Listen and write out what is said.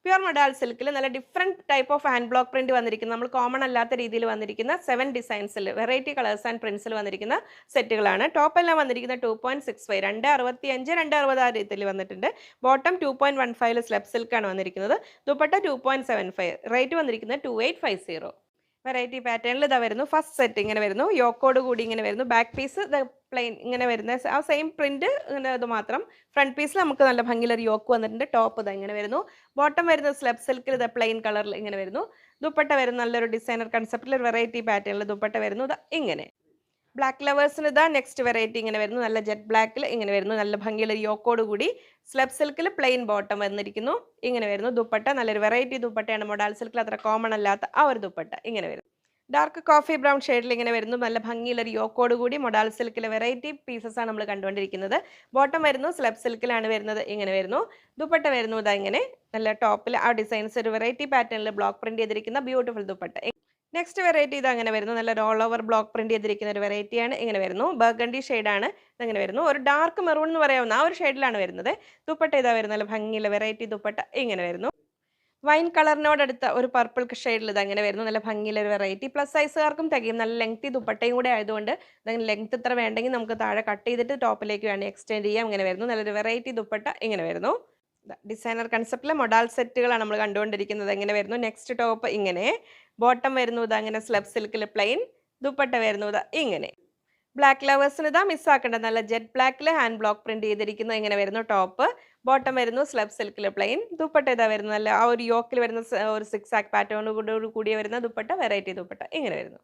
Pure modal സിൽക്കിൽ നല്ല different type of hand block print വന്നിരിക്കുന്ന നമ്മൾ കോമൺ അല്ലാത്ത രീതിയിൽ വന്നിരിക്കുന്ന 7 ഡിസൈൻസിൽ വെറൈറ്റി കളേഴ്സ് ആൻഡ് പ്രിന്റ്സിൽ വന്നിരിക്കുന്ന സെറ്റുകളാണ്. ടോപ്പ് എല്ലാം വന്നിരിക്കുന്ന 2.65 265 260 ആ രീതിയിൽ വന്നിട്ടുണ്ട്. ബോട്ടം 2.15 സ്ലെബ് സിൽക്കാണ് വന്നിരിക്കുന്നത്. ദുപ്പട്ട 2.75 റേറ്റ് വന്നിരിക്കുന്നത് 2850. വെറൈറ്റി പാറ്റേണിൽ ഇതാ വരുന്നു. ഫസ്റ്റ് സെറ്റ് ഇങ്ങനെ വരുന്നു, യോക്കോട് കൂടി ഇങ്ങനെ വരുന്നു. ബാക്ക് പീസ് പ്ലെയിൻ ഇങ്ങനെ വരുന്ന ആ സെയിം പ്രിന്റ് ഇങ്ങനെ ഇത് മാത്രം. ഫ്രണ്ട് പീസിൽ നമുക്ക് നല്ല ഭംഗിയിലൊരു യോക്ക് വന്നിട്ടുണ്ട്. ടോപ്പ് ഇതാ ഇങ്ങനെ വരുന്നു. ബോട്ടം വരുന്നത് സ്ലെബ് സിൽക്കിൽ ഇത് പ്ലെയിൻ കളറിൽ ഇങ്ങനെ വരുന്നു. ദുപ്പട്ട വരുന്ന നല്ലൊരു ഡിസൈനർ കൺസെപ്റ്റിൽ ഒരു വെറൈറ്റി പാറ്റേണിൽ ദുപ്പട്ട വരുന്നു. ഇത് ഇങ്ങനെ. ബ്ലാക്ക് ലവേഴ്സിന് ഇതാ നെക്സ്റ്റ് വെറൈറ്റി ഇങ്ങനെ വരുന്നു. നല്ല ജെറ്റ് ബ്ലാക്കിൽ ഇങ്ങനെ വരുന്നു. നല്ല ഭംഗിയുള്ള യോക്കോട് കൂടി സ്ലെബ് സിൽക്കിൽ പ്ലെയിൻ ബോട്ടം വന്നിരിക്കുന്നു. ഇങ്ങനെ വരുന്നു. ദുപ്പട്ട നല്ലൊരു വെറൈറ്റി ദുപ്പട്ടയാണ്. മൊഡാൾ സിൽക്കിൽ അത്ര കോമൺ അല്ലാത്ത ആ ഒരു ദുപ്പട്ട ഇങ്ങനെ വരുന്നു. ഡാർക്ക് കോഫി ബ്രൗൺ ഷെയ്ഡിൽ ഇങ്ങനെ വരുന്നു. നല്ല ഭംഗിയുള്ളൊരു യോക്കോട് കൂടി മൊഡാൾ സിൽക്കിലെ വെറൈറ്റി പീസസ് ആണ് നമ്മൾ കണ്ടുകൊണ്ടിരിക്കുന്നത്. ബോട്ടം വരുന്നു സ്ലെബ് സിൽക്കിലാണ് വരുന്നത്. ഇങ്ങനെ വരുന്നു. ദുപ്പട്ട വരുന്നു ഇതാ ഇങ്ങനെ നല്ല ടോപ്പിൽ ആ ഡിസൈൻസ് ഒരു വെറൈറ്റി പാറ്റേണിൽ ബ്ലോക്ക് പ്രിന്റ് ചെയ്തിരിക്കുന്ന ബ്യൂട്ടിഫുൾ ദുപ്പട്ട. നെക്സ്റ്റ് വെറൈറ്റി ഇത് അങ്ങനെ വരുന്നു. നല്ല ഓൾ ഓവർ ബ്ലോക്ക് പ്രിന്റ് ചെയ്തിരിക്കുന്ന ഒരു വെറൈറ്റിയാണ്. ഇങ്ങനെ വരുന്നു. ബർഗണ്ടി ഷെയ്ഡാണ്. ഇതങ്ങനെ വരുന്നു. ഒരു ഡാർക്ക് മെറൂൺ എന്ന് പറയാവുന്ന ആ ഒരു ഷെയ്ഡിലാണ് വരുന്നത്. ദുപ്പട്ട ഇതാ വരുന്നത്. നല്ല ഭംഗിയുള്ള വെറൈറ്റി ദുപ്പട്ട ഇങ്ങനെ വരുന്നു. വൈൻ കളറിനോടടുത്ത ഒരു പർപ്പിൾ ഷെയ്ഡിൽ ഇത് അങ്ങനെ വരുന്നു. നല്ല ഭംഗിയുള്ള ഒരു വെറൈറ്റി. പ്ലസ് സൈസുകാർക്കും തികയും. നല്ല ലെങ്തി ദുപ്പട്ടയും കൂടെ ആയതുകൊണ്ട് ലെങ്ത് ഇത്ര വേണ്ടെങ്കിൽ നമുക്ക് താഴെ കട്ട് ചെയ്തിട്ട് ടോപ്പിലേക്ക് വേണമെങ്കിൽ എക്സ്റ്റെൻഡ് ചെയ്യാം. ഇങ്ങനെ വരുന്നു. നല്ലൊരു വെറൈറ്റി ദുപ്പട്ട ഇങ്ങനെ വരുന്നു. ഡിസൈനർ കൺസെപ്റ്റിലെ മൊഡാൾ സെറ്റുകളാണ് നമ്മൾ കണ്ടുകൊണ്ടിരിക്കുന്നത്. എങ്ങനെ വരുന്നു. നെക്സ്റ്റ് ടോപ്പ് ഇങ്ങനെ. ബോട്ടം വരുന്നു ഇത് അങ്ങനെ സ്ലെബ് സിൽക്കിൽ പ്ലെയിൻ. ദുപ്പട്ട വരുന്നു ഇത് ഇങ്ങനെ. ബ്ലാക്ക് ലവേഴ്സിന് ഇതാ മിസ്സാക്കേണ്ടത്. നല്ല ജെറ്റ് ബ്ലാക്കിൽ ഹാൻഡ് ബ്ലോക്ക് പ്രിന്റ് ചെയ്തിരിക്കുന്നത് ഇങ്ങനെ വരുന്നു. ടോപ്പ് ബോട്ടം വരുന്നു സ്ലെബ് സിൽക്കിൽ പ്ലെയിൻ. ദുപ്പട്ട ഇതാ വരുന്നു. നല്ല ആ ഒരു യോക്കിൽ വരുന്ന ഒരു സിക്സ് ആക്ക് പാറ്റേണോട് കൂടിയ വരുന്ന ദുപ്പട്ട വെറൈറ്റി ദുപ്പട്ട ഇങ്ങനെ വരുന്നു.